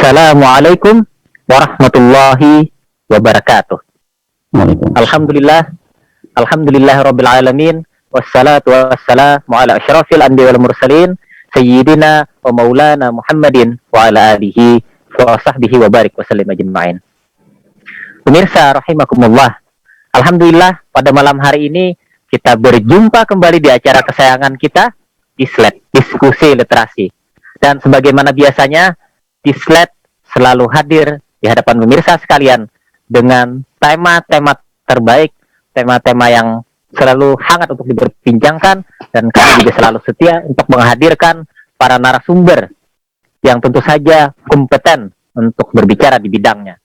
Assalamualaikum warahmatullahi wabarakatuh. Alhamdulillah, Alhamdulillah Rabbil Alamin. Wassalatu wassalamu ala asyrafil anbiya wal mursalin Sayyidina wa maulana Muhammadin wa ala alihi wa sahbihi wa barik wa sallim ajma'in. Pemirsa rahimakumullah, Alhamdulillah pada malam hari ini kita berjumpa kembali di acara kesayangan kita, Dislet, Diskusi Literasi. Dan sebagaimana biasanya, Dislet selalu hadir di hadapan pemirsa sekalian dengan tema-tema terbaik, tema-tema yang selalu hangat untuk diperbincangkan, dan kami juga selalu setia untuk menghadirkan para narasumber yang tentu saja kompeten untuk berbicara di bidangnya.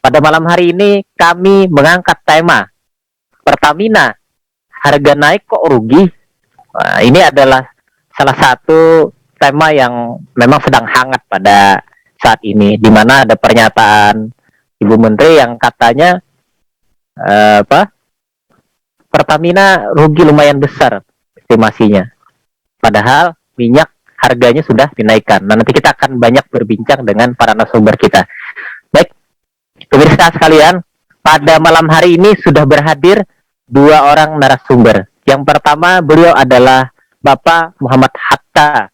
Pada malam hari ini kami mengangkat tema Pertamina, harga naik kok rugi. Nah, ini adalah salah satu tema yang memang sedang hangat pada saat ini, di mana ada pernyataan Ibu Menteri yang katanya Pertamina rugi lumayan besar estimasinya. Padahal minyak harganya sudah dinaikkan. Nah, nanti kita akan banyak berbincang dengan para narasumber kita. Baik, pemirsa sekalian, pada malam hari ini sudah berhadir dua orang narasumber. Yang pertama, beliau adalah Bapak Muhammad Hatta,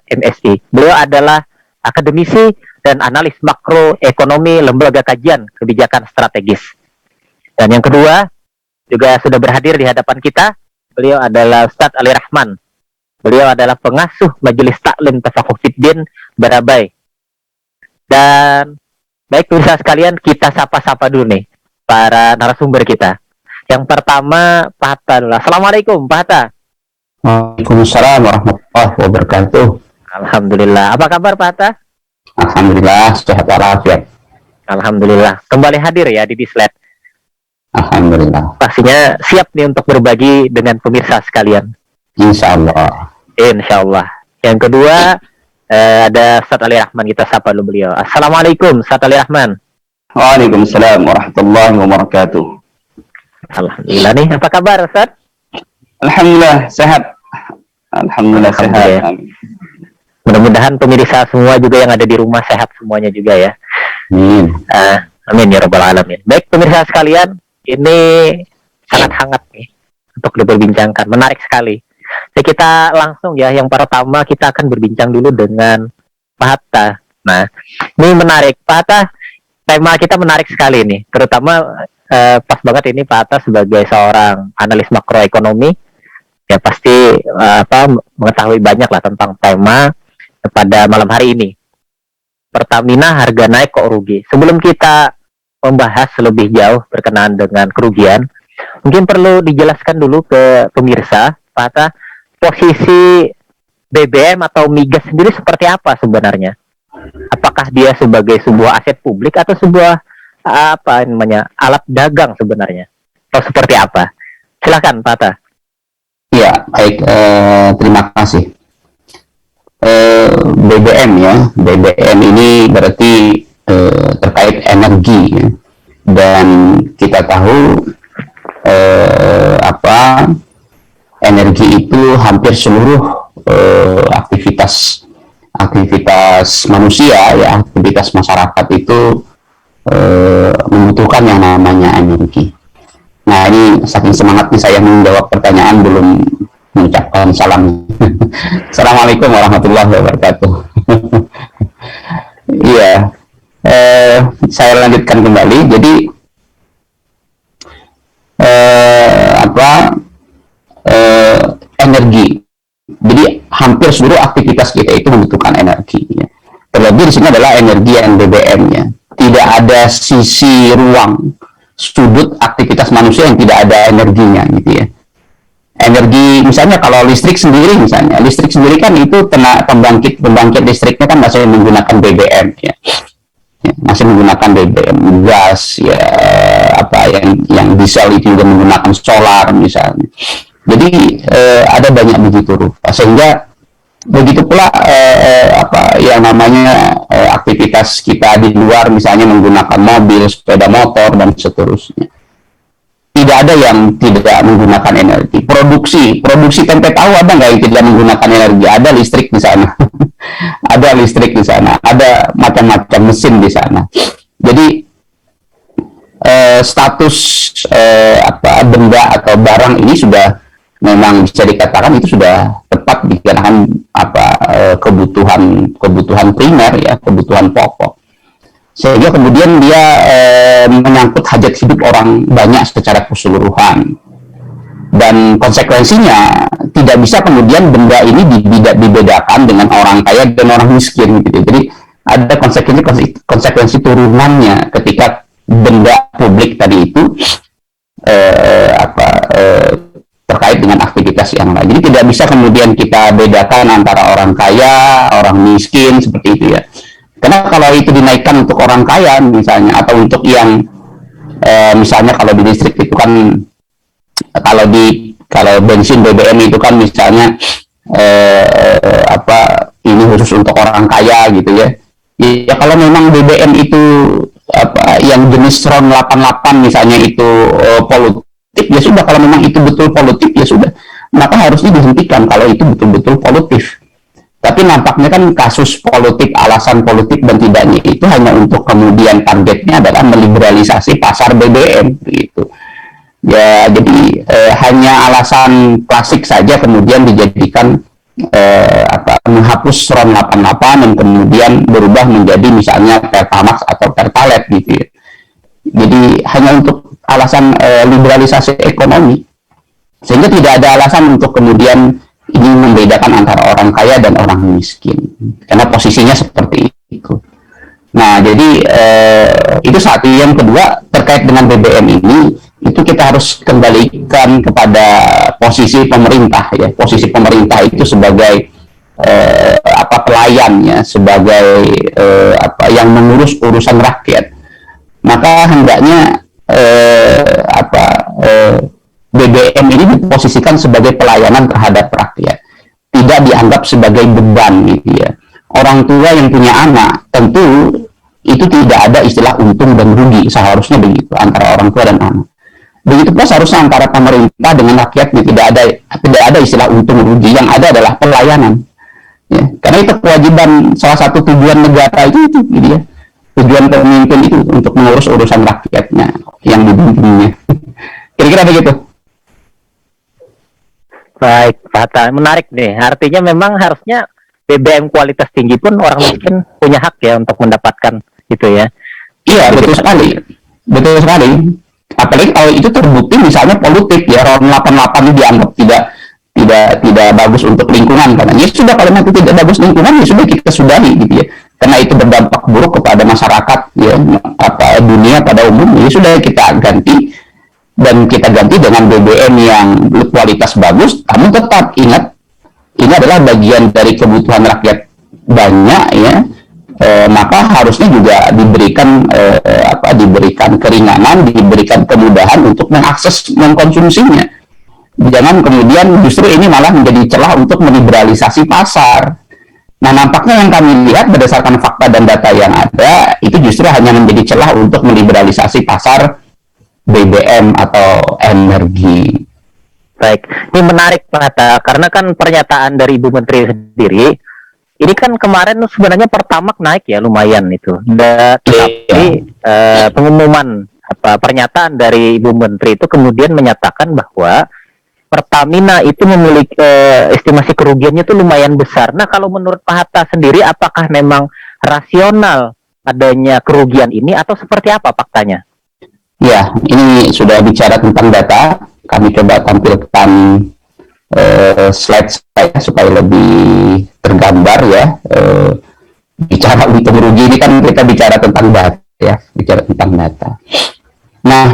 MSI. Beliau adalah akademisi dan analis makroekonomi Lembaga Kajian Kebijakan Strategis. Dan yang kedua, juga sudah berhadir di hadapan kita, beliau adalah Ustadz Ali Rahman. Beliau adalah pengasuh Majelis Taklim Tafaqquh Fiddin Barabai. Dan baik pemirsa sekalian, kita sapa-sapa dulu nih para narasumber kita. Yang pertama, Pak Hatta dulu. Assalamualaikum, Pak Hatta. Waalaikumsalam warahmatullahi wabarakatuh. Alhamdulillah. Apa kabar, Pak Hatta? Alhamdulillah, sehat walafiat. Alhamdulillah. Kembali hadir ya di Dislet. Alhamdulillah. Pastinya siap nih untuk berbagi dengan pemirsa sekalian. Insya Allah. Insya Allah. Yang kedua, ada Ustadz Ali Rahman. Kita sapa dulu beliau. Assalamualaikum, Ustadz Ali Rahman. Waalaikumsalam warahmatullahi wabarakatuh. Alhamdulillah nih. Apa kabar, Ustadz? Alhamdulillah, sehat. Alhamdulillah, sehat. Mudah-mudahan pemirsa semua juga yang ada di rumah sehat semuanya juga ya. Amin. Amin ya rabbal alamin. Baik pemirsa sekalian, ini sangat hangat nih untuk diperbincangkan, menarik sekali. Jadi kita langsung ya, yang pertama kita akan berbincang dulu dengan Pak Hatta. Nah, ini menarik, Pak Hatta. Tema kita menarik sekali nih, terutama pas banget ini Pak Hatta sebagai seorang analis makroekonomi, ya pasti mengetahui banyak lah tentang tema pada malam hari ini. Pertamina harga naik kok rugi. Sebelum kita membahas lebih jauh berkenaan dengan kerugian, mungkin perlu dijelaskan dulu ke pemirsa, Pak Hatta, posisi BBM atau migas sendiri seperti apa sebenarnya? Apakah dia sebagai sebuah aset publik atau sebuah alat dagang sebenarnya? Atau seperti apa? Silakan, Pak Hatta. Ya, baik. Terima kasih. BBM ya, BBM ini berarti terkait energi ya. Dan kita tahu energi itu hampir seluruh aktivitas manusia ya, aktivitas masyarakat itu membutuhkan yang namanya energi. Nah, ini saking semangatnya saya menjawab pertanyaan belum mengucapkan salam. Assalamualaikum warahmatullahi wabarakatuh. Iya, saya lanjutkan kembali. Jadi energi. Jadi hampir seluruh aktivitas kita itu membutuhkan energi. Ya. Terlebih di sini adalah energi yang BBM-nya. Tidak ada sisi ruang sudut aktivitas manusia yang tidak ada energinya, gitu ya. Energi, misalnya kalau listrik sendiri kan itu pembangkit listriknya kan masih menggunakan BBM ya. Masih menggunakan BBM, gas ya, yang diesel itu juga menggunakan solar misalnya. Jadi ada banyak begitu rupa, sehingga begitu pula yang namanya aktivitas kita di luar, misalnya menggunakan mobil, sepeda motor dan seterusnya. Tidak ada yang tidak menggunakan energi. Produksi tempe tahu ada nggak yang tidak menggunakan energi? Ada listrik di sana. ada listrik di sana, ada macam-macam mesin di sana. Jadi status benda atau barang ini sudah memang bisa dikatakan itu sudah tepat dikarenakan kebutuhan primer ya, kebutuhan pokok, sehingga kemudian dia menyangkut hajat hidup orang banyak secara keseluruhan, dan konsekuensinya tidak bisa kemudian benda ini dibedakan dengan orang kaya dan orang miskin gitu. Jadi ada konsekuensi turunannya ketika benda publik tadi itu terkait dengan aktivitas yang lain. Jadi tidak bisa kemudian kita bedakan antara orang kaya, orang miskin seperti itu ya. Karena kalau itu dinaikkan untuk orang kaya misalnya, atau untuk yang misalnya kalau di listrik itu kan, kalau bensin BBM itu kan misalnya ini khusus untuk orang kaya gitu ya. Ya kalau memang BBM itu yang jenis RON 88 misalnya itu polutif, ya sudah, kalau memang itu betul polutif ya sudah, maka harusnya dihentikan kalau itu betul-betul polutif. Tapi nampaknya kan kasus politik, alasan politik dan tidaknya itu hanya untuk kemudian targetnya adalah meliberalisasi pasar BBM gitu. Ya, jadi hanya alasan klasik saja kemudian dijadikan menghapus RON 88 dan kemudian berubah menjadi misalnya Pertamax atau Pertalite gitu ya. Jadi hanya untuk alasan liberalisasi ekonomi, sehingga tidak ada alasan untuk kemudian ini membedakan antara orang kaya dan orang miskin, karena posisinya seperti itu. Nah, jadi itu satu. Yang kedua, terkait dengan BBM ini, itu kita harus kembalikan kepada posisi pemerintah ya. Posisi pemerintah itu sebagai pelayan ya, sebagai yang mengurus urusan rakyat. Maka hendaknya BBM ini diposisikan sebagai pelayanan terhadap rakyat, tidak dianggap sebagai beban gitu ya. Orang tua yang punya anak tentu itu tidak ada istilah untung dan rugi, seharusnya begitu antara orang tua dan anak. Begitu pula seharusnya antara pemerintah dengan rakyatnya, tidak ada istilah untung rugi, yang ada adalah pelayanan. Ya, karena itu kewajiban, salah satu tujuan negara itu gitu ya. Tujuan pemimpin itu untuk mengurus urusan rakyatnya yang dibimbingnya. Kira-kira begitu. Baik, Pak Hatta, menarik nih. Artinya memang harusnya BBM kualitas tinggi pun orang miskin punya hak ya untuk mendapatkan itu ya. Iya, betul sekali. Betul sekali. Apalagi kalau itu terbukti misalnya politik ya, RON 88 itu dianggap tidak bagus untuk lingkungan, karena ya sudah, kalau nanti tidak bagus lingkungan ya sudah, kita sudahi gitu ya, karena itu berdampak buruk kepada masyarakat ya, dunia pada umumnya, ya sudah kita ganti, dan kita ganti dengan BBM yang kualitas bagus. Namun tetap ingat, ini adalah bagian dari kebutuhan rakyat banyak ya. Maka harusnya juga diberikan keringanan, diberikan kemudahan untuk mengakses, mengkonsumsinya. Jangan kemudian justru ini malah menjadi celah untuk meliberalisasi pasar. Nah, nampaknya yang kami lihat berdasarkan fakta dan data yang ada, itu justru hanya menjadi celah untuk meliberalisasi pasar BBM atau energi. Baik, ini menarik Pak Hatta, karena kan pernyataan dari Ibu Menteri sendiri, ini kan kemarin sebenarnya Pertamax naik ya lumayan itu. Tapi pengumuman pernyataan dari Ibu Menteri itu kemudian menyatakan bahwa Pertamina itu memiliki estimasi kerugiannya itu lumayan besar. Nah, kalau menurut Pak Hatta sendiri, apakah memang rasional adanya kerugian ini atau seperti apa faktanya? Ya, ini sudah bicara tentang data. Kami coba tampilkan slide saya supaya lebih tergambar ya. Bicara untung rugi ini kan kita bicara tentang data ya, bicara tentang data. Nah,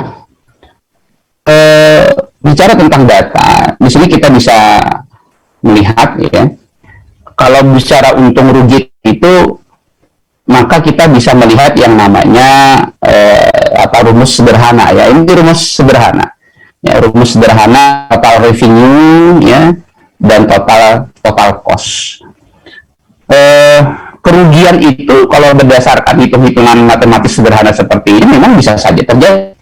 bicara tentang data, di sini kita bisa melihat ya, kalau bicara untung rugi itu, maka kita bisa melihat yang namanya rumus sederhana ya. Ini rumus sederhana. Ya, rumus sederhana total revenue ya dan total cost. Kerugian itu kalau berdasarkan hitung-hitungan matematis sederhana seperti ini memang bisa saja terjadi.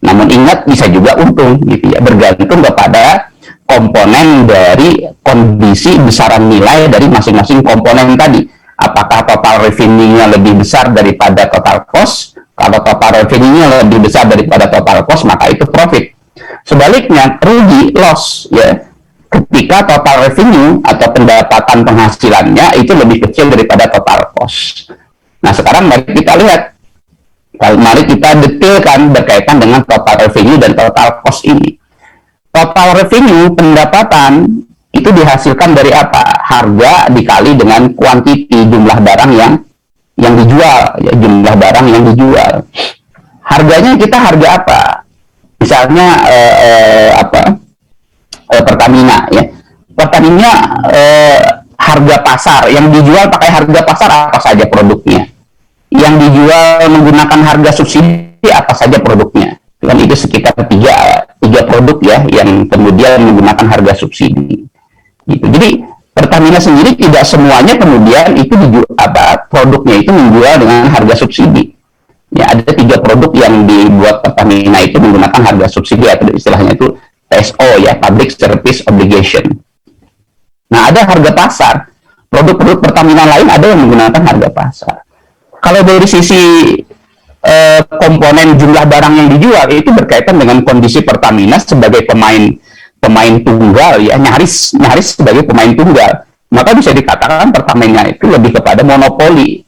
Namun ingat, bisa juga untung gitu ya, bergantung kepada komponen dari kondisi besaran nilai dari masing-masing komponen tadi. Apakah total revenue-nya lebih besar daripada total cost? Kalau total revenue-nya lebih besar daripada total cost, maka itu profit. Sebaliknya, rugi, loss, ya, ketika total revenue atau pendapatan penghasilannya itu lebih kecil daripada total cost. Nah, sekarang mari kita lihat, mari kita detailkan berkaitan dengan total revenue dan total cost ini. Total revenue, pendapatan, itu dihasilkan dari apa? Harga dikali dengan kuantiti, jumlah barang yang dijual, ya, jumlah barang yang dijual. Harganya kita harga apa? Misalnya Pertamina, ya. Pertamina harga pasar yang dijual pakai harga pasar apa saja produknya? Yang dijual menggunakan harga subsidi apa saja produknya? Dan itu sekitar tiga produk ya yang kemudian menggunakan harga subsidi. Gitu. Jadi Pertamina sendiri tidak semuanya kemudian itu produknya itu menjual dengan harga subsidi. Ya, ada 3 produk yang dibuat Pertamina itu menggunakan harga subsidi atau istilahnya itu PSO ya, Public Service Obligation. Nah, ada harga pasar. Produk-produk Pertamina lain ada yang menggunakan harga pasar. Kalau dari sisi komponen jumlah barang yang dijual itu berkaitan dengan kondisi Pertamina sebagai pemain tunggal ya, nyaris sebagai pemain tunggal, maka bisa dikatakan Pertamina itu lebih kepada monopoli.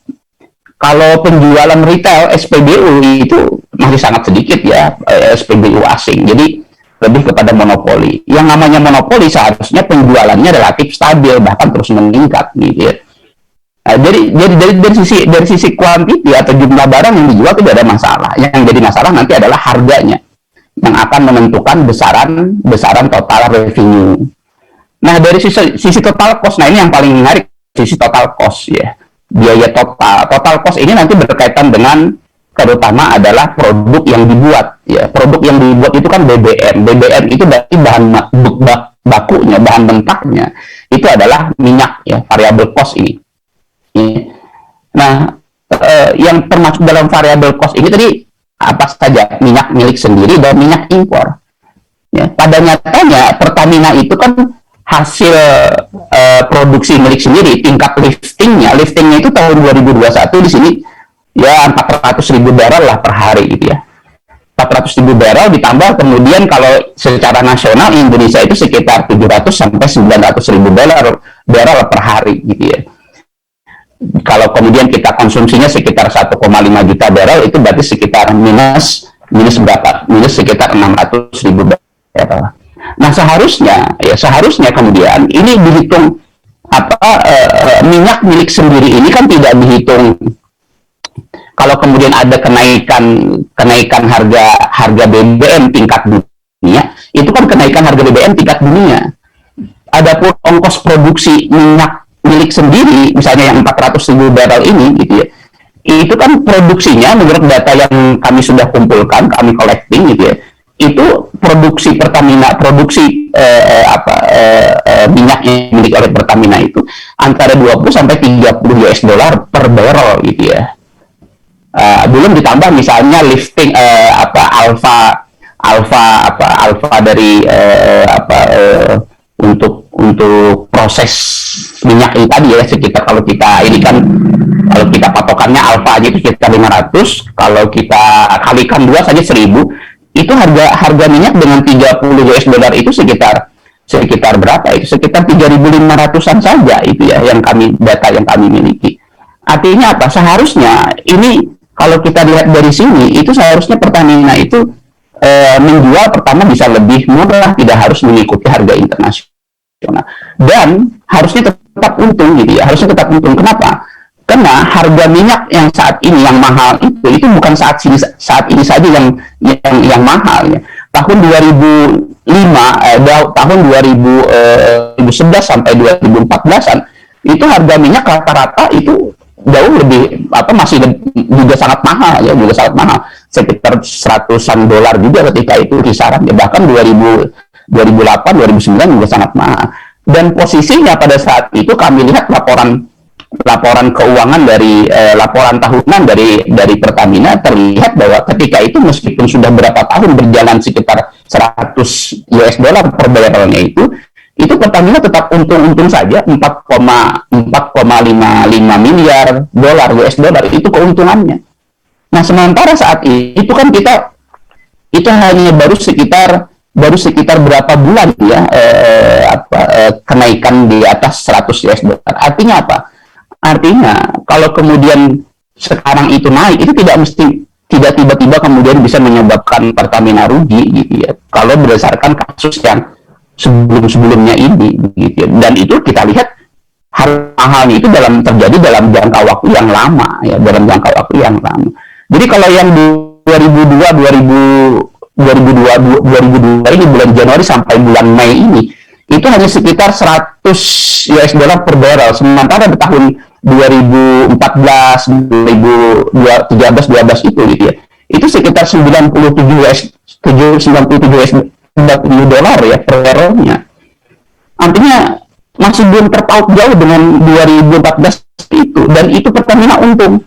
Kalau penjualan retail SPBU itu masih sangat sedikit ya, SPBU asing, jadi lebih kepada monopoli. Yang namanya monopoli seharusnya penjualannya relatif stabil bahkan terus meningkat gitu ya. Nah, jadi dari sisi kuantiti atau jumlah barang yang dijual tidak ada masalah. Yang jadi masalah nanti adalah harganya yang akan menentukan besaran total revenue. Nah, dari sisi total cost, nah ini yang paling menarik, sisi total cost ya. Biaya total cost ini nanti berkaitan dengan terutama adalah produk yang dibuat ya. Produk yang dibuat itu kan BBM itu berarti bahan bakunya, bahan mentahnya itu adalah minyak ya, variable cost ini. Nah, yang termasuk dalam variable cost ini tadi apa saja? Minyak milik sendiri dan minyak impor. Ya, pada nyatanya Pertamina itu kan hasil produksi milik sendiri, tingkat liftingnya itu tahun 2021 di sini ya 400.000 barrel lah per hari gitu ya. 400.000 barrel ditambah kemudian kalau secara nasional Indonesia itu sekitar 700 sampai 900.000 barrel per hari gitu ya. Kalau kemudian kita konsumsinya sekitar 1,5 juta barrel itu berarti sekitar minus berapa? Minus sekitar 600.000 barrel. Nah, seharusnya kemudian ini dihitung minyak milik sendiri ini kan tidak dihitung. Kalau kemudian ada kenaikan harga BBM tingkat dunia, itu kan kenaikan harga BBM tingkat dunia. Adapun ongkos produksi minyak milik sendiri, misalnya yang 400.000 barrel ini, gitu ya, itu kan produksinya menurut data yang kami sudah kumpulkan, kami collecting, gitu ya, itu produksi Pertamina, minyak yang dimiliki oleh Pertamina itu antara 20 sampai 30 US dollar per barrel, gitu ya. Belum ditambah misalnya lifting alfa dari untuk proses minyak ini tadi ya, sekitar kalau kita patokannya alfa aja itu sekitar 500, kalau kita kalikan 2 saja 1.000, itu harga minyak dengan 30 US dollar itu sekitar berapa itu? Sekitar 3.500-an saja itu ya data yang kami miliki. Artinya apa? Seharusnya ini kalau kita lihat dari sini itu seharusnya Pertamina itu menjual pertama bisa lebih murah, tidak harus mengikuti harga internasional. Dan harusnya tetap untung gitu ya, harusnya tetap untung. Kenapa? Karena harga minyak yang saat ini yang mahal itu bukan saat ini saja yang mahal ya. Tahun 2011 sampai 2014an itu harga minyak rata-rata itu jauh lebih masih juga sangat mahal ya, sekitar 100-an dolar juga ketika itu kisaran ya, bahkan 2008 2009 juga sangat mahal. Dan posisinya pada saat itu kami lihat laporan keuangan dari laporan tahunan dari Pertamina terlihat bahwa ketika itu meskipun sudah berapa tahun berjalan sekitar 100 US dollar per barrelnya itu itu Pertamina tetap untung-untung saja 4,55 miliar dolar US dollar itu keuntungannya. Nah, sementara saat itu kan kita itu hanya baru sekitar berapa bulan ya kenaikan di atas 100 US dollar. Artinya apa? Artinya kalau kemudian sekarang itu naik, itu tidak tiba-tiba kemudian bisa menyebabkan Pertamina rugi gitu ya. Kalau berdasarkan kasus yang sebelum-sebelumnya ini gitu ya. Dan itu kita lihat hal-hal itu terjadi dalam jangka waktu yang lama ya, dalam jangka waktu yang lama. Jadi kalau yang 2002 ini bulan Januari sampai bulan Mei ini itu hanya sekitar 100 US dollar per barrel, sementara di tahun 2014, 2013, 12 itu gitu ya, itu sekitar 97 dolar ya per barrelnya. Artinya masih belum terpaut jauh dengan 2014 itu, dan itu Pertamina untung.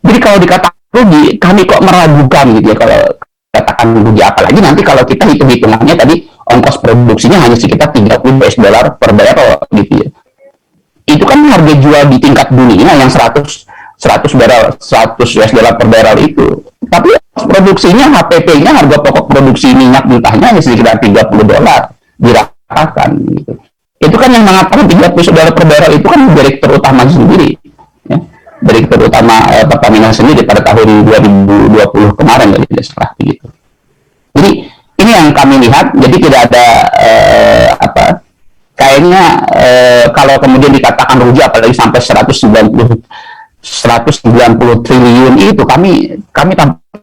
Jadi kalau dikatakan rugi, kami kok meragukan gitu ya kalau katakan rugi, apalagi nanti kalau kita hitung-hitungannya tadi ongkos produksinya hanya sekitar 30 US dollar per barrel gitu ya. Itu kan harga jual di tingkat dunia yang 100 US dollar per barrel itu. Tapi produksinya, HPP-nya, harga pokok produksi minyak mentahnya hanya sekitar 30 dolar diratakan gitu. Itu kan yang mengatakan 30 dolar per barrel itu kan direktur utama sendiri ya. Direktur utama Pertamina sendiri pada tahun 2020 kemarin kalau tidak salah begitu. Jadi ini yang kami lihat, jadi tidak ada kayaknya kalau kemudian dikatakan rugi apalagi sampai 190 triliun itu kami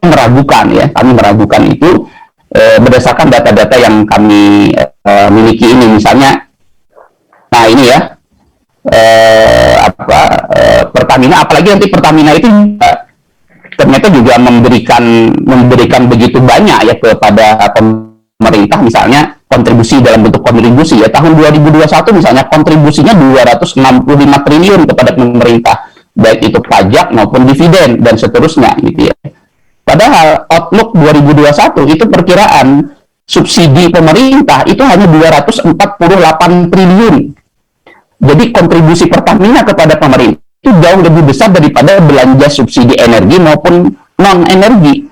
meragukan ya, kami meragukan itu berdasarkan data-data yang kami miliki ini, misalnya nah ini ya Pertamina, apalagi nanti Pertamina itu ternyata juga memberikan begitu banyak ya kepada pemerintah, misalnya kontribusi dalam bentuk kontribusi ya, tahun 2021 misalnya kontribusinya 265 triliun kepada pemerintah, baik itu pajak maupun dividen dan seterusnya gitu ya. Padahal outlook 2021 itu perkiraan subsidi pemerintah itu hanya 248 triliun. Jadi kontribusi Pertamina kepada pemerintah itu jauh lebih besar daripada belanja subsidi energi maupun non-energi.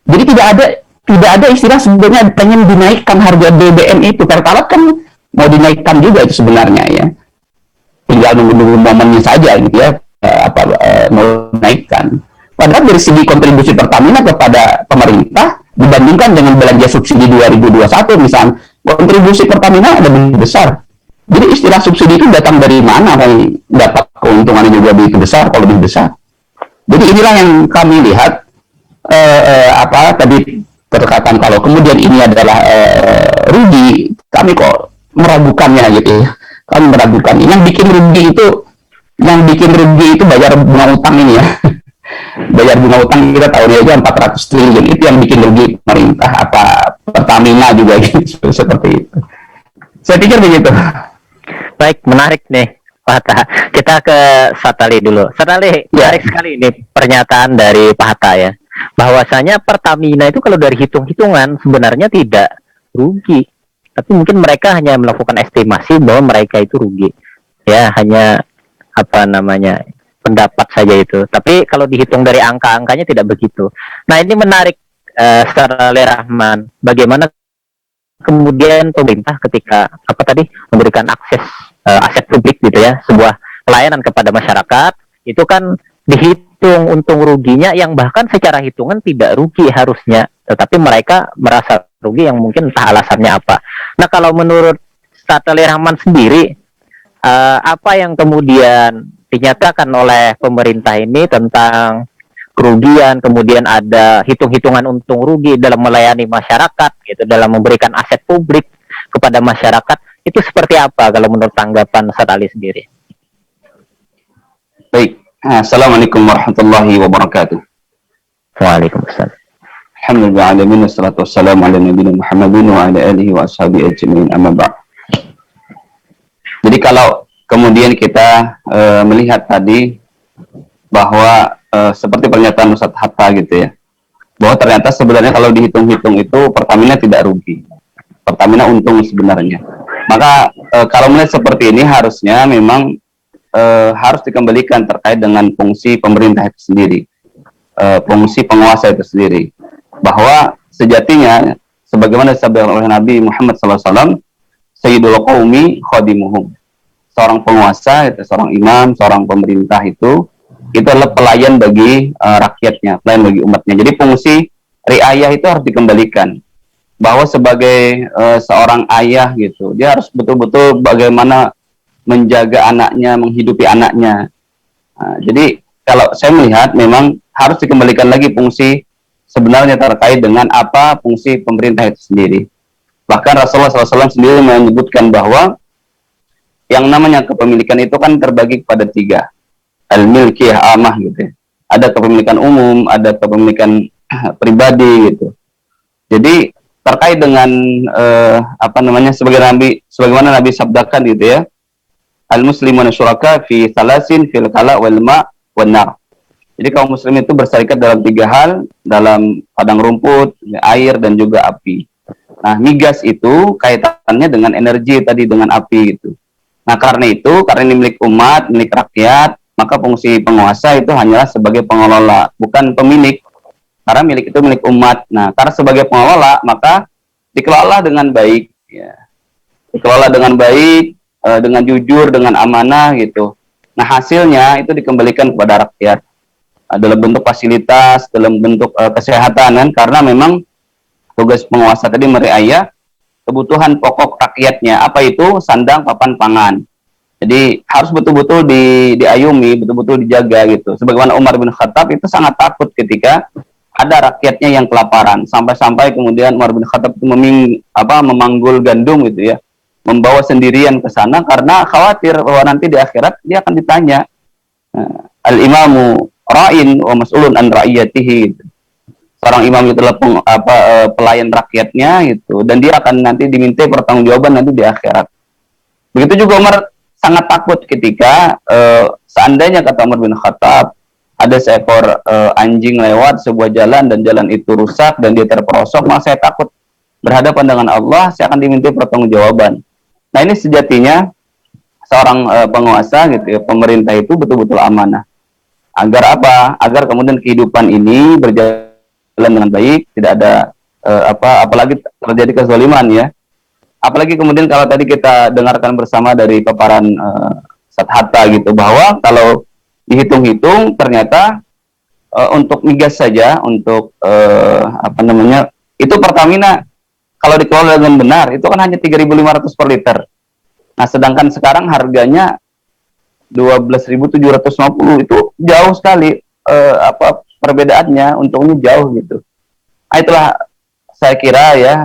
Jadi tidak ada istilah sebenarnya pengen dinaikkan harga BBM itu. Pertalite kan mau dinaikkan juga itu sebenarnya ya. Tinggal menunggu momennya saja gitu ya, mau dinaikkan. Padahal dari segi kontribusi Pertamina kepada pemerintah dibandingkan dengan belanja subsidi 2021 misalnya, kontribusi Pertamina lebih besar. Jadi istilah subsidi itu datang dari mana? Dapat keuntungannya juga begitu besar, kalau lebih besar. Jadi inilah yang kami lihat tadi perkataan kalau kemudian ini adalah rugi, kami kok meragukannya gitu ya. Kami meragukan. Yang bikin rugi itu bayar bunga utang ini ya. Bayar bunga utang kita tahunnya aja 400 triliun, itu yang bikin rugi pemerintah, Pertamina juga gitu, seperti itu. Saya pikir begitu. Baik, menarik nih Pak Hatta. Kita ke Satali dulu. Satali, menarik sekali ini pernyataan dari Pak Hatta ya, bahwasanya Pertamina itu kalau dari hitung-hitungan sebenarnya tidak rugi, tapi mungkin mereka hanya melakukan estimasi bahwa mereka itu rugi ya, hanya pendapat saja itu. Tapi kalau dihitung dari angka-angkanya tidak begitu. Nah, ini menarik Satali Rahman, bagaimana kemudian pemerintah ketika memberikan akses aset publik gitu ya, sebuah pelayanan kepada masyarakat, itu kan dihitung untung ruginya yang bahkan secara hitungan tidak rugi harusnya, tetapi mereka merasa rugi yang mungkin entah alasannya apa. Nah, kalau menurut Satali Rahman sendiri, apa yang kemudian dinyatakan oleh pemerintah ini tentang kerugian, kemudian ada hitung-hitungan untung rugi dalam melayani masyarakat gitu, dalam memberikan aset publik kepada masyarakat, itu seperti apa kalau menurut tanggapan Satali sendiri? Baik, Assalamualaikum warahmatullahi wabarakatuh. Waalaikumsalam. Alhamdulillah alamin, wassalatu wassalamu ala nabiyina Muhammadin wa ala alihi wa ashabihi ajma'in, amma ba'd. Jadi kalau kemudian kita melihat tadi bahwa seperti pernyataan Ustaz Hatta gitu ya, bahwa ternyata sebenarnya kalau dihitung-hitung itu Pertamina tidak rugi. Pertamina untung sebenarnya. Maka kalau melihat seperti ini harusnya memang harus dikembalikan terkait dengan fungsi pemerintah itu sendiri, fungsi penguasa itu sendiri, bahwa sejatinya sebagaimana disabdakan oleh Nabi Muhammad SAW, Sayyidul Qaumi khadimuhum, seorang penguasa, itu seorang imam, seorang pemerintah itu adalah pelayan bagi rakyatnya, pelayan bagi umatnya. Jadi fungsi riayah itu harus dikembalikan, bahwa sebagai seorang ayah gitu, dia harus betul-betul bagaimana menjaga anaknya, menghidupi anaknya. Jadi kalau saya melihat memang harus dikembalikan lagi fungsi sebenarnya terkait dengan apa fungsi pemerintah itu sendiri. Bahkan Rasulullah SAW sendiri menyebutkan bahwa yang namanya kepemilikan itu kan terbagi kepada 3. Al-milkiyah amah gitu ya. Ada kepemilikan umum, ada kepemilikan pribadi gitu. Jadi terkait dengan sebagaimana Nabi sabdakan gitu ya. Al-muslimuna syuraka fi salasin fil kala wal ma wan nar. Jadi kaum muslim itu berserikat dalam 3 hal, dalam padang rumput, air dan juga api. Nah, migas itu kaitannya dengan energi tadi, dengan api gitu. Nah, karena ini milik umat, milik rakyat, maka fungsi penguasa itu hanyalah sebagai pengelola, bukan pemilik. Karena milik itu milik umat. Nah, karena sebagai pengelola, maka dikelola dengan baik. Ya. Dikelola dengan baik, dengan jujur, dengan amanah gitu. Nah, hasilnya itu dikembalikan kepada rakyat. Dalam bentuk fasilitas, dalam bentuk kesehatan, kan? Karena memang tugas penguasa tadi meriayah kebutuhan pokok rakyatnya. Apa itu? Sandang, papan, pangan. Jadi harus betul-betul diayumi, betul-betul dijaga gitu. Sebagaimana Umar bin Khattab itu sangat takut ketika ada rakyatnya yang kelaparan. Sampai-sampai kemudian Umar bin Khattab itu memanggul gandum gitu ya, membawa sendirian ke sana karena khawatir bahwa nanti di akhirat dia akan ditanya, al-imamu ra'in wa mas'ulun an ra'iyatihi gitu. Seorang imam itu adalah pelayan rakyatnya gitu, dan dia akan nanti dimintai pertanggungjawaban nanti di akhirat. Begitu juga Umar sangat takut ketika seandainya kata Umar bin Khattab ada seekor anjing lewat sebuah jalan dan jalan itu rusak dan dia terperosok, maka saya takut berhadapan dengan Allah, saya akan dimintai pertanggungjawaban. Nah, ini sejatinya seorang penguasa gitu ya, pemerintah itu betul-betul amanah. Agar apa? Agar kemudian kehidupan ini berjalan dengan baik, tidak ada apalagi terjadi kezaliman ya. Apalagi kemudian kalau tadi kita dengarkan bersama dari paparan Ustaz Hatta gitu, bahwa kalau dihitung-hitung ternyata untuk migas saja, untuk itu Pertamina kalau dikelola dengan benar itu kan hanya 3.500 per liter. Nah, sedangkan sekarang harganya 12.750, itu jauh sekali perbedaannya, untungnya jauh gitu. Nah, itulah saya kira ya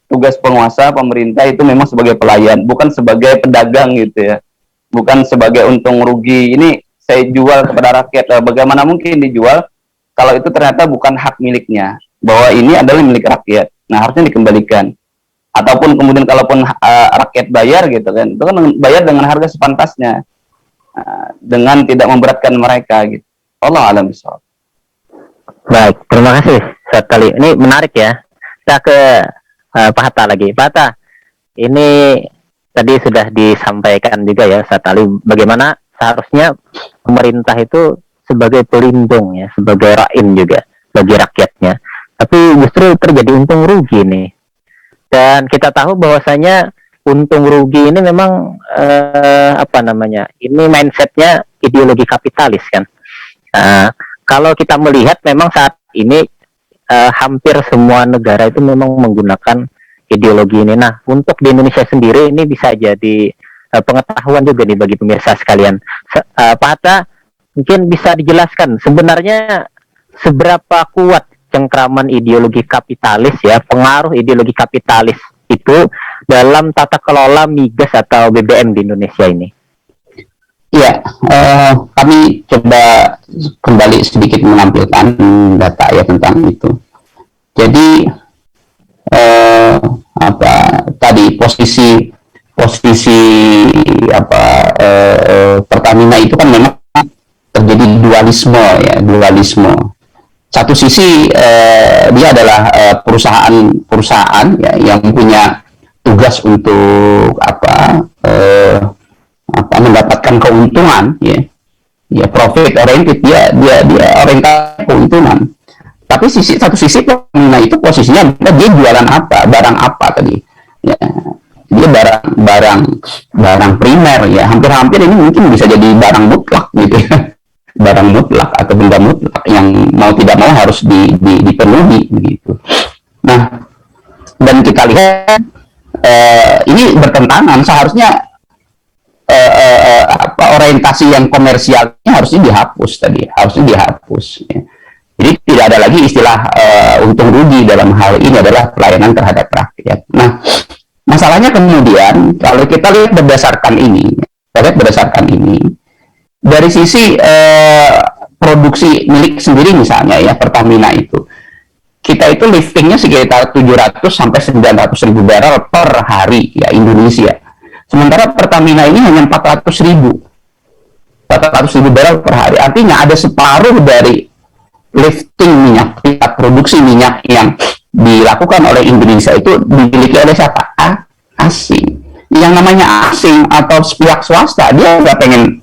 tugas penguasa pemerintah itu memang sebagai pelayan, bukan sebagai pedagang gitu ya, bukan sebagai untung rugi. Ini saya jual kepada rakyat, bagaimana mungkin dijual kalau itu ternyata bukan hak miliknya, bahwa ini adalah milik rakyat. Nah, harusnya dikembalikan. Ataupun kemudian kalaupun rakyat bayar gitu kan, itu kan bayar dengan harga sepantasnya, dengan tidak memberatkan mereka gitu. Allah alam bisawab. Baik, terima kasih Ustaz Kali. Ini menarik ya. Kita ke Pak Hatta lagi. Pak Hatta, ini tadi sudah disampaikan juga ya Ustaz Kali, bagaimana seharusnya pemerintah itu sebagai pelindung ya, sebagai rain juga bagi rakyatnya. Tapi justru terjadi untung rugi nih. Dan kita tahu bahwasanya untung rugi ini memang ini mindsetnya ideologi kapitalis kan. Kalau kita melihat memang saat ini hampir semua negara itu memang menggunakan ideologi ini. Nah, untuk di Indonesia sendiri ini bisa jadi pengetahuan juga nih bagi pemirsa sekalian. Pak Hatta, mungkin bisa dijelaskan sebenarnya seberapa kuat cengkraman ideologi kapitalis ya, pengaruh ideologi kapitalis itu dalam tata kelola migas atau BBM di Indonesia ini? Ya, kami coba kembali sedikit menampilkan data ya tentang itu. Jadi tadi posisi Pertamina itu kan memang terjadi dualisme. satu sisi dia adalah perusahaan ya, yang punya tugas untuk mendapatkan keuntungan, ya profit oriented, dia orientasi keuntungan. Tapi satu sisi Pertamina itu posisinya dia jualan apa, barang apa tadi, ya dia barang primer, ya hampir ini mungkin bisa jadi barang mutlak gitu ya. Barang mutlak atau benda mutlak yang mau tidak mau harus dipenuhi begitu. Nah, dan kita lihat ini bertentangan. Seharusnya orientasi yang komersialnya harusnya dihapus tadi, ya. Jadi tidak ada lagi istilah untung rugi dalam hal ini, adalah pelayanan terhadap rakyat. Nah, masalahnya kemudian kalau kita lihat berdasarkan ini dari sisi produksi milik sendiri misalnya ya, Pertamina itu kita itu liftingnya sekitar 700 sampai 900 ribu barrel per hari ya Indonesia. Sementara Pertamina ini hanya 400 ribu barrel per hari. Artinya ada separuh dari lifting minyak, tingkat produksi minyak yang dilakukan oleh Indonesia itu dimiliki oleh siapa? Asing. Yang namanya asing atau pihak swasta, dia nggak pengen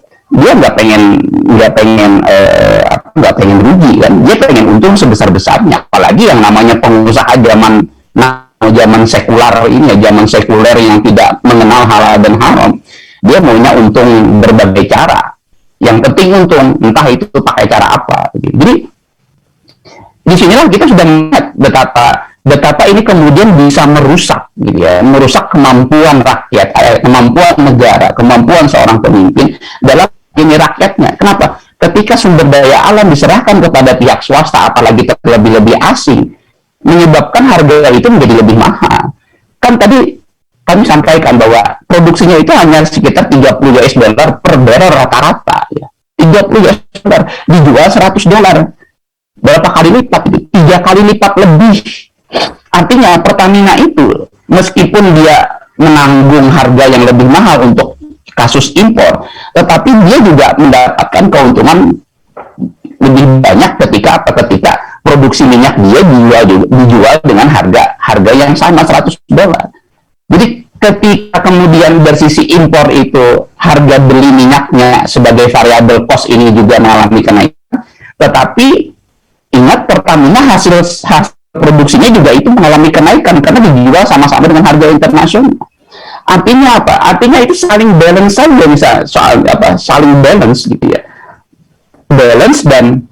rugi kan, dia pengen untung sebesar-besarnya. Apalagi yang namanya pengusaha zaman sekular ini ya, zaman sekuler yang tidak mengenal halal dan haram, dia maunya untung berbagai cara. Yang penting untung, entah itu pakai cara apa. Jadi disinilah kita sudah melihat betapa ini kemudian bisa merusak, gitu ya, merusak kemampuan rakyat, kemampuan negara, kemampuan seorang pemimpin dalam ini rakyatnya. Kenapa? Ketika sumber daya alam diserahkan kepada pihak swasta, apalagi terlebih-lebih asing, menyebabkan harga itu menjadi lebih mahal. Kan tadi kami sampaikan bahwa produksinya itu hanya sekitar 30 US dollar per barrel rata-rata, ya. 30 US dollar dijual 100 dolar. Berapa kali lipat? 3 kali lipat lebih. Artinya Pertamina itu meskipun dia menanggung harga yang lebih mahal untuk kasus impor, tetapi dia juga mendapatkan keuntungan lebih banyak ketika produksi minyak dia dijual dengan harga yang sama 100 dolar. Jadi ketika kemudian dari sisi impor itu harga beli minyaknya sebagai variabel cost ini juga mengalami kenaikan, tetapi ingat Pertamina hasil produksinya juga itu mengalami kenaikan karena dijual sama-sama dengan harga internasional. Artinya apa? Artinya itu saling balance saja, bisa saling balance gitu ya. Balance, dan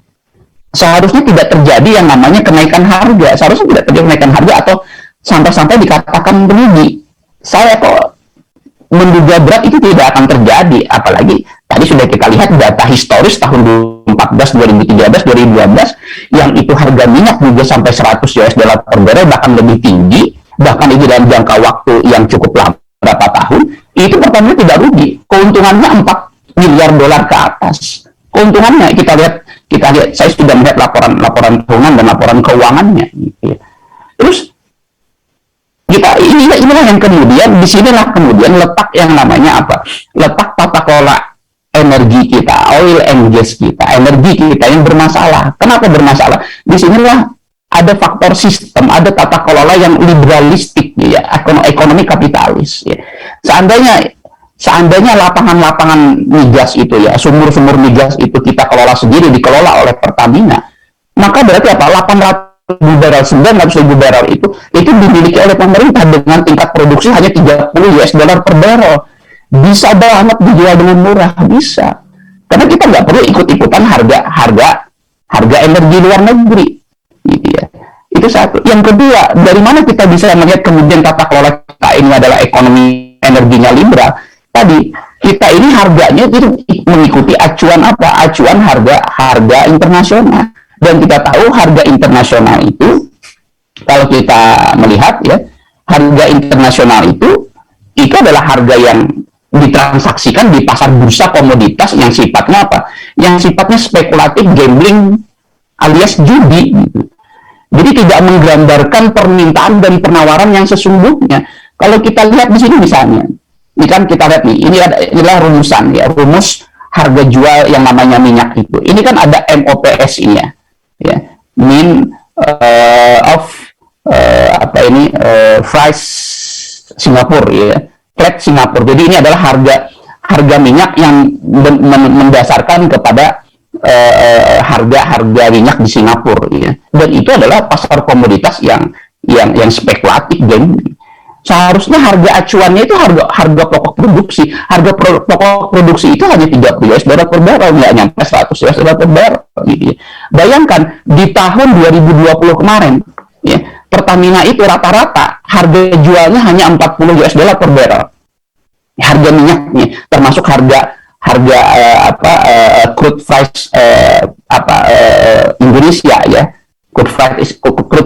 seharusnya tidak terjadi yang namanya kenaikan harga. Seharusnya tidak terjadi kenaikan harga atau sampai-sampai dikatakan merugi. Saya kok menduga berat itu tidak akan terjadi, apalagi tadi sudah kita lihat data historis tahun 2014, 2013, 2012 yang itu harga minyak juga sampai 100 US dollar per barrel, bahkan lebih tinggi, bahkan itu dalam jangka waktu yang cukup lama, berapa tahun, itu Pertamina tidak rugi, keuntungannya 4 miliar dolar ke atas. Keuntungannya kita lihat, saya sudah melihat laporan tahunan dan laporan keuangannya gitu ya. Terus inilah yang kemudian disinilah kemudian letak yang namanya letak tata kelola energi kita, oil and gas kita, energi kita yang bermasalah. Kenapa bermasalah? Disinilah ada faktor sistem, ada tata kelola yang liberalistik ya, ekonomi kapitalis ya. Seandainya lapangan-lapangan migas itu ya, sumur-sumur migas itu kita kelola sendiri, dikelola oleh Pertamina, maka berarti apa? 800.000 barrel, 900.000 barrel itu dimiliki oleh pemerintah dengan tingkat produksi hanya 30 US dollar per barrel. Bisa banget dijual dengan murah, bisa. Karena kita nggak perlu ikut-ikutan harga energi luar negeri, gitu ya. Itu satu. Yang kedua, dari mana kita bisa melihat kemudian tata kelola kita ini adalah ekonomi energinya liberal? Tadi kita ini harganya itu mengikuti acuan apa? Acuan harga internasional. Dan kita tahu harga internasional itu, kalau kita melihat ya, harga internasional itu adalah harga yang ditransaksikan di pasar bursa komoditas yang sifatnya apa? Yang sifatnya spekulatif, gambling, alias judi. Gitu. Jadi tidak menggambarkan permintaan dan penawaran yang sesungguhnya. Kalau kita lihat di sini misalnya, ini kan kita lihat nih, inilah rumusan ya, rumus harga jual yang namanya minyak itu. Ini kan ada MOPS-nya. Ya. mean of price Singapura, ya, flat Singapura. Jadi ini adalah harga minyak yang mendasarkan kepada harga minyak di Singapura, ya. Dan itu adalah pasar komoditas yang spekulatif. Dan seharusnya harga acuannya itu harga pokok produksi. Pokok produksi itu hanya 30 US dollar per barrel, nggak nyampe 100 US dollar per barrel, gitu, ya. Bayangkan di tahun 2020 kemarin, ya, Pertamina itu rata-rata harga jualnya hanya 40 US dollar per barrel. Harga minyaknya, termasuk harga crude price Indonesia, ya. Crude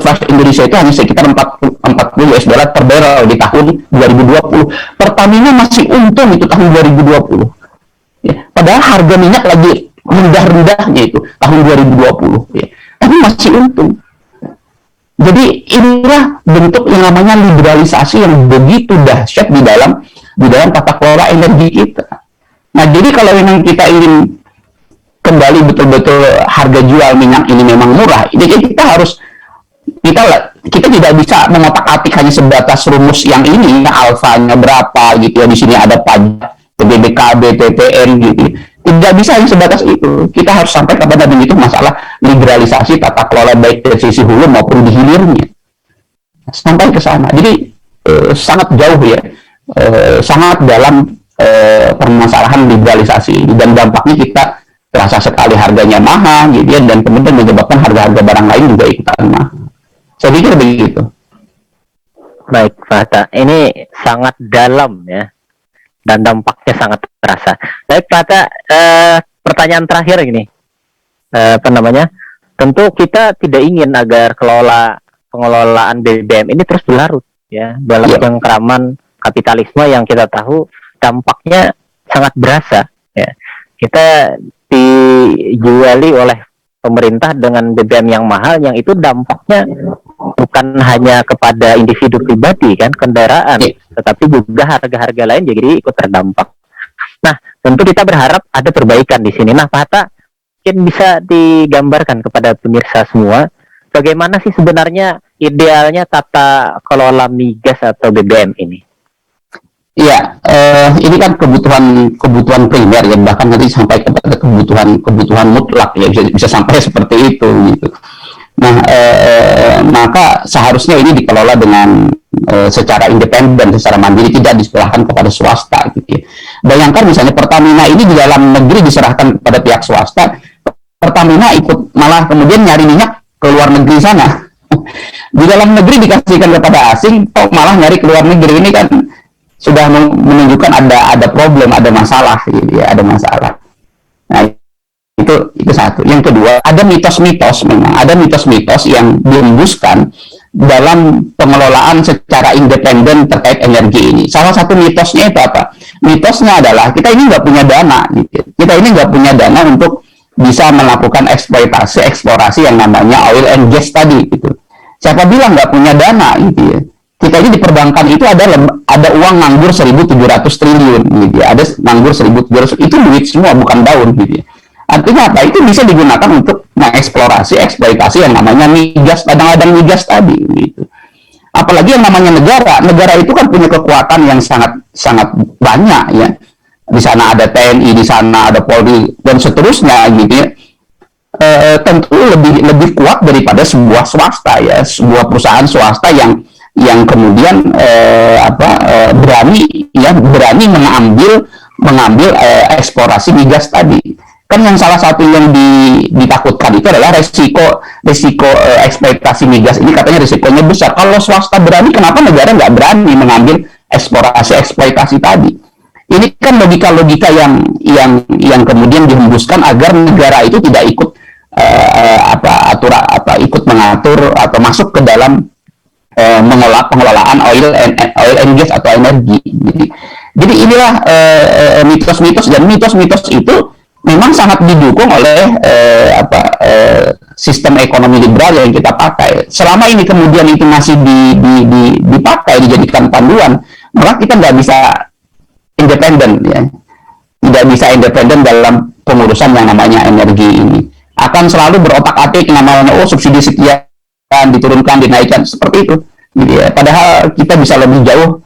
price Indonesia itu hanya sekitar 40 US dollar per barrel di tahun 2020. Pertamina masih untung itu tahun 2020. Ya. Padahal harga minyak lagi rendah-rendahnya itu tahun 2020, ya. Tapi masih untung. Jadi inilah bentuk yang namanya liberalisasi yang begitu dahsyat di dalam tata kelola energi kita. Nah, jadi kalau memang kita ingin kembali betul-betul harga jual minyak ini memang murah, ini kita tidak bisa mengotak-atik hanya sebatas rumus yang ini, alfanya berapa, gitu, ya. Di sini ada pajak, BBKB, TTN, gitu. Tidak bisa hanya sebatas itu. Kita harus sampai kepada begitu masalah liberalisasi tata kelola baik dari sisi hulu maupun di hilirnya. Sampai ke sana. Jadi sangat jauh, ya. Sangat dalam permasalahan liberalisasi ini, dan dampaknya kita terasa sekali harganya mahal, gitu, ya, dan kemudian menyebabkan harga-harga barang lain juga ikutan mahal. Saya pikir begitu. Baik, Pak Hatta. Ini sangat dalam, ya, dan dampaknya sangat terasa. Baik, Pak Hatta, pertanyaan terakhir ini, tentu kita tidak ingin agar pengelolaan BBM ini terus berlarut, ya, dalam cengkraman kapitalisme yang kita tahu dampaknya sangat berasa, ya. Kita dijuali oleh pemerintah dengan BBM yang mahal, yang itu dampaknya bukan hanya kepada individu pribadi, kan, kendaraan, tetapi juga harga-harga lain jadi ikut terdampak. Nah, tentu kita berharap ada perbaikan di sini. Nah, Pak Hatta, mungkin bisa digambarkan kepada pemirsa semua bagaimana sih sebenarnya idealnya tata kelola migas atau BBM ini? Iya, ini kan kebutuhan primer, ya, bahkan nanti sampai kepada kebutuhan mutlak, ya, bisa sampai seperti itu, gitu. Nah, maka seharusnya ini dikelola dengan secara independen, secara mandiri, tidak diserahkan kepada swasta, gitu, ya. Bayangkan misalnya Pertamina ini di dalam negeri diserahkan kepada pihak swasta, Pertamina ikut malah kemudian nyari minyak ke luar negeri sana. Di dalam negeri dikasihkan kepada asing, malah nyari ke luar negeri. Ini kan sudah menunjukkan ada problem, ada masalah, gitu, ya, ada masalah. Nah, itu satu. Yang kedua, ada mitos-mitos yang dihembuskan dalam pengelolaan secara independen terkait energi ini. Salah satu mitosnya itu apa? Mitosnya adalah kita ini nggak punya dana, gitu. Kita ini nggak punya dana untuk bisa melakukan eksplorasi yang namanya oil and gas tadi, gitu. Siapa bilang nggak punya dana, gitu, ya? Kita ini di perbankan itu ada uang nganggur 1.700 triliun, gitu, ya. Ada nganggur 1.700, itu duit semua, bukan daun, gitu, ya. Artinya apa? Itu bisa digunakan untuk mengeksplorasi, eksploitasi yang namanya migas, ladang-ladang migas tadi, gitu. Apalagi yang namanya negara itu kan punya kekuatan yang sangat banyak, ya. Di sana ada TNI, di sana ada Polri, dan seterusnya, gitu, ya. Tentu lebih kuat daripada sebuah swasta, ya, sebuah perusahaan swasta yang kemudian berani mengambil eksplorasi migas tadi. Kan yang salah satu yang ditakutkan itu adalah resiko eksploitasi migas ini, katanya risikonya besar. Kalau swasta berani, kenapa negara nggak berani mengambil eksplorasi eksploitasi tadi? Ini kan logika-logika yang kemudian dihembuskan agar negara itu tidak ikut ikut mengatur atau masuk ke dalam pengelolaan oil and gas atau energi. Jadi inilah mitos-mitos, dan mitos-mitos itu memang sangat didukung oleh sistem ekonomi liberal yang kita pakai. Selama ini kemudian itu masih dipakai, dijadikan panduan, maka kita nggak bisa independen, ya. Tidak bisa independen dalam pengurusan yang namanya energi ini. akan selalu berotak-atik namanya, oh subsidi sekian diturunkan, dinaikkan, seperti itu. Gitu ya. Padahal kita bisa lebih jauh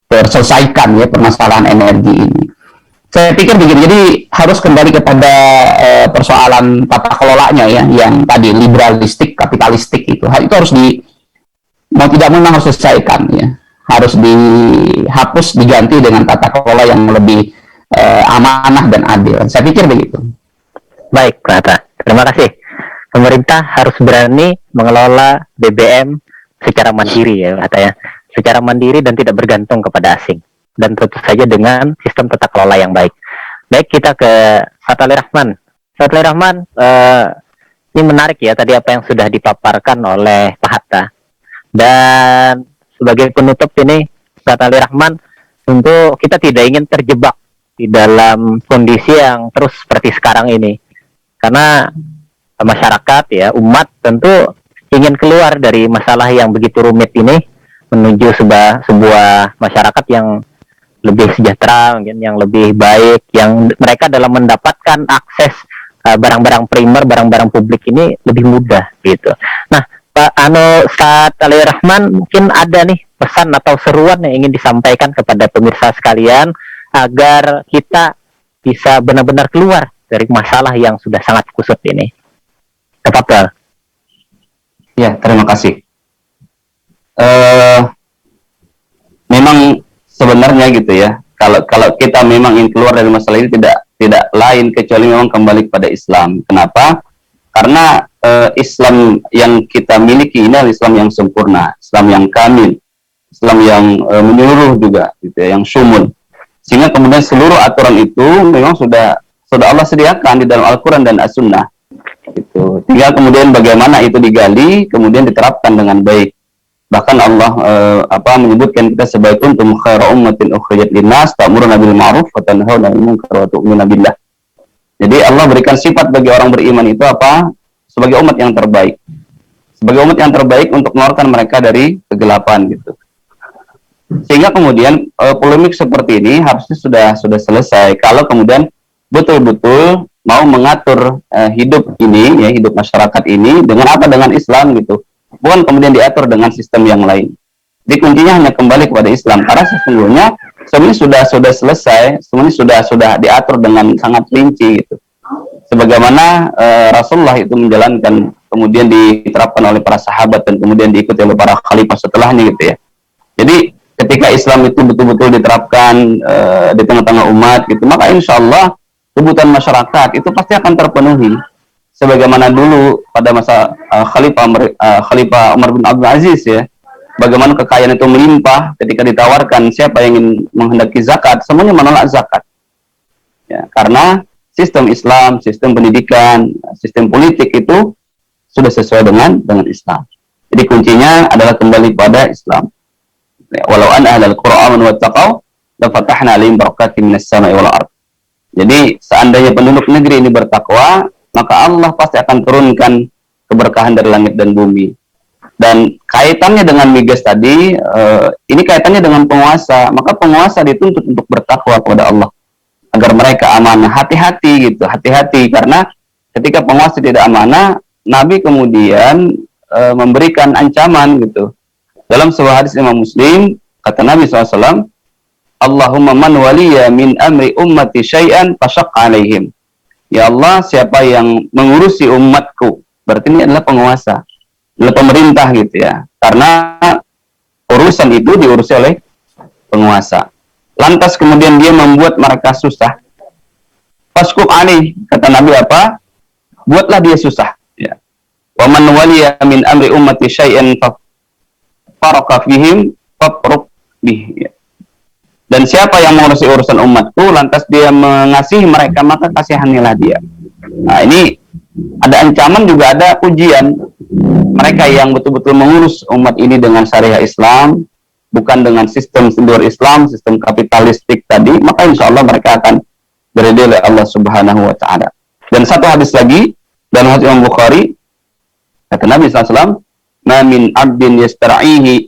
terselesaikan ya permasalahan energi ini. Saya pikir begini, jadi harus kembali kepada persoalan tata kelolanya ya, yang tadi liberalistik, kapitalistik itu harus mau tidak mau harus selesaikan ya, harus dihapus, diganti dengan tata kelola yang lebih amanah dan adil. Saya pikir begitu. Baik, Pak Atta. Terima kasih. Pemerintah harus berani mengelola BBM secara mandiri ya, Pak Atta ya. Secara mandiri dan tidak bergantung kepada asing. Dan tentu saja dengan sistem tata kelola yang baik. Baik, kita ke Fatali Rahman. Fatali Rahman, ini menarik ya tadi apa yang sudah dipaparkan oleh Pak Hatta. Dan sebagai penutup ini, Fatali Rahman, tentu kita tidak ingin terjebak di dalam kondisi yang terus seperti sekarang ini. Karena masyarakat ya, umat tentu ingin keluar dari masalah yang begitu rumit ini menuju sebuah masyarakat yang lebih sejahtera, mungkin yang lebih baik, yang mereka dalam mendapatkan akses barang-barang primer, barang-barang publik ini lebih mudah gitu. Nah, Pak Ustadz Ali Rahman, mungkin ada nih pesan atau seruan yang ingin disampaikan kepada pemirsa sekalian agar kita bisa benar-benar keluar dari masalah yang sudah sangat kusut ini. Tafadhol. Ya, terima kasih. Memang sebenarnya gitu ya, kalau kita memang ingin keluar dari masalah ini tidak lain kecuali memang kembali kepada Islam. Kenapa? Karena Islam yang kita miliki ini adalah Islam yang sempurna, Islam yang kamil, Islam yang menyeluruh juga, gitu ya, yang syumul. Sehingga kemudian seluruh aturan itu memang sudah Allah sediakan di dalam Al-Quran dan As-Sunnah. Gitu. Tinggal kemudian bagaimana itu digali, kemudian diterapkan dengan baik. Bahkan Allah menyebutkan kita sebagai kuntum khairu ummatin ukhrijat linnas ta'muruna bil ma'ruf wa tanhauna 'anil munkar wa tu'minuna billah. Jadi Allah berikan sifat bagi orang beriman itu apa? Sebagai umat yang terbaik. Sebagai umat yang terbaik untuk mengeluarkan mereka dari kegelapan gitu. Sehingga kemudian polemik seperti ini harusnya sudah selesai kalau kemudian betul-betul mau mengatur hidup ini ya, hidup masyarakat ini dengan apa? Dengan Islam gitu. Bukan kemudian diatur dengan sistem yang lain. Jadi kuncinya hanya kembali kepada Islam karena sesungguhnya semuanya sudah selesai, semuanya sudah diatur dengan sangat rinci gitu. Sebagaimana Rasulullah itu menjalankan, kemudian diterapkan oleh para sahabat dan kemudian diikuti oleh para khalifah setelahnya gitu ya. Jadi ketika Islam itu betul-betul diterapkan di tengah-tengah umat gitu, maka insya Allah kebutuhan masyarakat itu pasti akan terpenuhi. Sebagaimana dulu pada masa Khalifah Umar bin Abdul Aziz ya, bagaimana kekayaan itu melimpah ketika ditawarkan siapa yang ingin menghendaki zakat, semuanya menolak zakat. Ya, karena sistem Islam, sistem pendidikan, sistem politik itu sudah sesuai dengan Islam. Jadi kuncinya adalah kembali pada Islam. Ya, walau an ahlal qura amanu wattaqau la fatahna alaihim barakatin minas sama'i wal ardh. Jadi seandainya penduduk negeri ini bertakwa, maka Allah pasti akan turunkan keberkahan dari langit dan bumi. Dan kaitannya dengan migas tadi, ini kaitannya dengan penguasa. Maka penguasa dituntut untuk bertakwa kepada Allah agar mereka amanah. Hati-hati gitu, hati-hati karena ketika penguasa tidak amanah, Nabi kemudian memberikan ancaman gitu. Dalam sebuah hadis Imam Muslim, kata Nabi SAW, Allahumma man waliya min amri ummati syai'an fashaq alaihim. Ya Allah, siapa yang mengurusi umatku, berarti ini adalah penguasa, adalah pemerintah gitu ya. Karena urusan itu diurusi oleh penguasa. Lantas kemudian dia membuat mereka susah. Fashquq alaih, kata Nabi apa? Buatlah dia susah. Ya. Wa man waliya min amri ummati syai'an faraka fihim fafruq bih. Ya. Dan siapa yang mengurusi urusan umatku, lantas dia mengasihi mereka, maka kasihanilah dia. Nah, ini ada ancaman juga ada pujian. Mereka yang betul-betul mengurus umat ini dengan syariah Islam, bukan dengan sistem luar Islam, sistem kapitalistik tadi, maka insya Allah mereka akan diridhoi oleh Allah Subhanahu wa Ta'ala. Dan satu hadis lagi, dalam hadis Imam Bukhari, kata Nabi SAW, "Ma min abdin yastara'ihi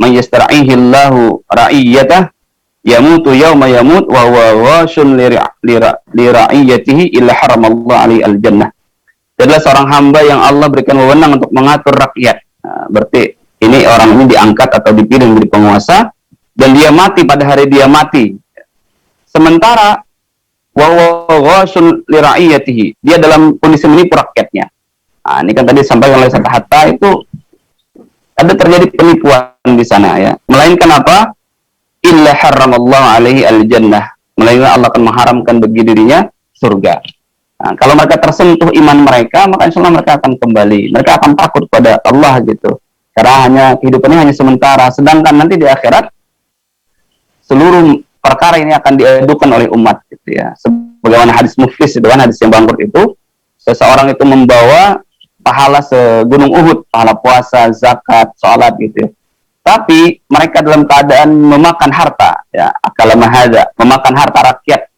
man yastara'ihi Allahu ra'iyyatah yamutu yawma yamut wa huwa ghashun li ra'iyatihi illa haramallahu alaihi al-jannah. Dia adalah seorang hamba yang Allah berikan wewenang untuk mengatur rakyat. Nah, berarti ini orang ini diangkat atau dipilih menjadi penguasa dan dia mati pada hari dia mati. Sementara wa huwa ghashun li ra'iyatihi, dia dalam kondisi menipu rakyatnya. Nah, ini kan tadi disampaikan oleh Ustaz Hatta, itu ada terjadi penipuan di sana ya. Melainkan apa? Illa haramallahu alaihi al-jannah. Melainkan Allah akan mengharamkan bagi dirinya surga. Nah, kalau mereka tersentuh iman mereka, maka insya Allah mereka akan kembali. Mereka akan takut pada Allah gitu. Karena kehidupannya hanya sementara. Sedangkan nanti di akhirat seluruh perkara ini akan diadukan oleh umat gitu ya. Sebagaimana hadis muflis itu kan, hadis yang bangkrut itu, seseorang itu membawa pahala segunung Uhud, pahala puasa, zakat, sholat gitu ya. Tapi mereka dalam keadaan memakan harta, ya, akala mahadza, memakan harta rakyat.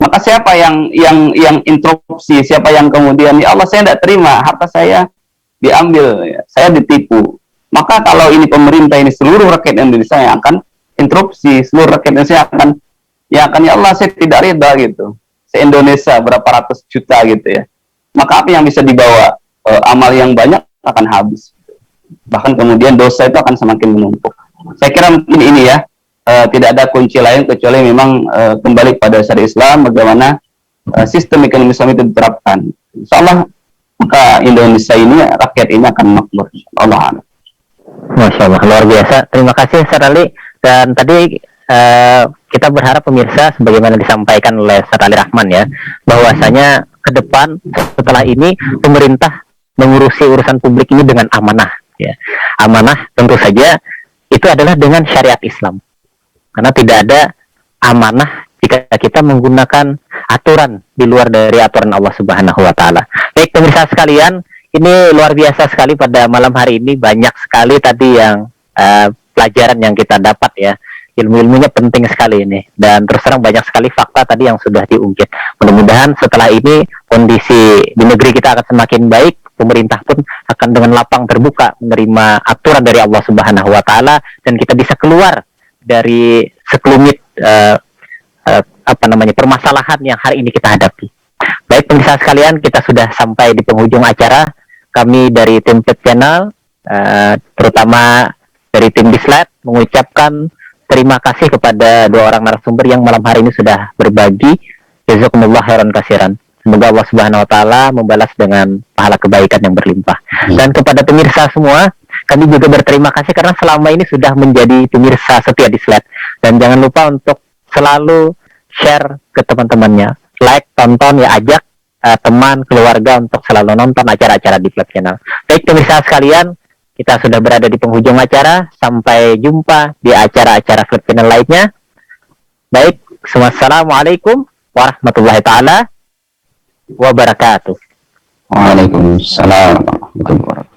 Maka siapa yang interupsi, siapa yang kemudian, ya Allah saya tidak terima, harta saya diambil, ya, saya ditipu. Maka kalau ini pemerintah, ini seluruh rakyat Indonesia yang akan interupsi, seluruh rakyat Indonesia akan, ya Allah saya tidak rida gitu. Se-Indonesia berapa ratus juta gitu ya. Maka apa yang bisa dibawa? Amal yang banyak akan habis. Bahkan kemudian dosa itu akan semakin menumpuk. Saya kira mungkin ini ya, tidak ada kunci lain kecuali memang kembali pada syariat Islam, bagaimana sistem ekonomi Islam itu diterapkan. Insyaallah maka Indonesia ini, rakyat ini akan makmur. Allah. Masya Allah, luar biasa. Terima kasih Ustaz Ali. Dan tadi kita berharap pemirsa, sebagaimana disampaikan oleh Ustaz Ali Rahman ya, bahwasanya ke depan setelah ini pemerintah mengurusi urusan publik ini dengan amanah. Ya. Amanah tentu saja itu adalah dengan syariat Islam. Karena tidak ada amanah jika kita menggunakan aturan di luar dari aturan Allah Subhanahu wa taala. Baik pemirsa sekalian, ini luar biasa sekali pada malam hari ini, banyak sekali tadi yang pelajaran yang kita dapat ya. Ilmu-ilmunya penting sekali ini, dan terus terang banyak sekali fakta tadi yang sudah diungkit. Mudah-mudahan setelah ini kondisi di negeri kita akan semakin baik, pemerintah pun akan dengan lapang terbuka menerima aturan dari Allah Subhanahu wa taala, dan kita bisa keluar dari sekelumit permasalahan yang hari ini kita hadapi. Baik pemirsa sekalian, kita sudah sampai di penghujung acara. Kami dari tim Pet Channel, terutama dari tim Bislet, mengucapkan terima kasih kepada dua orang narasumber yang malam hari ini sudah berbagi. Jazakumullah khairan katsiran. Semoga Allah Subhanahu wa taala membalas dengan pahala kebaikan yang berlimpah. Dan kepada pemirsa semua, kami juga berterima kasih karena selama ini sudah menjadi pemirsa setia di Bislet. Dan jangan lupa untuk selalu share ke teman-temannya. Like, tonton ya, ajak teman, keluarga untuk selalu nonton acara-acara di Bislet Channel. Baik pemirsa sekalian, kita sudah berada di penghujung acara. Sampai jumpa di acara-acara Bislet Channel lainnya. Baik, wassalamualaikum warahmatullahi taala wabarakatuh. Waalaikumsalam warahmatullahi wabarakatuh.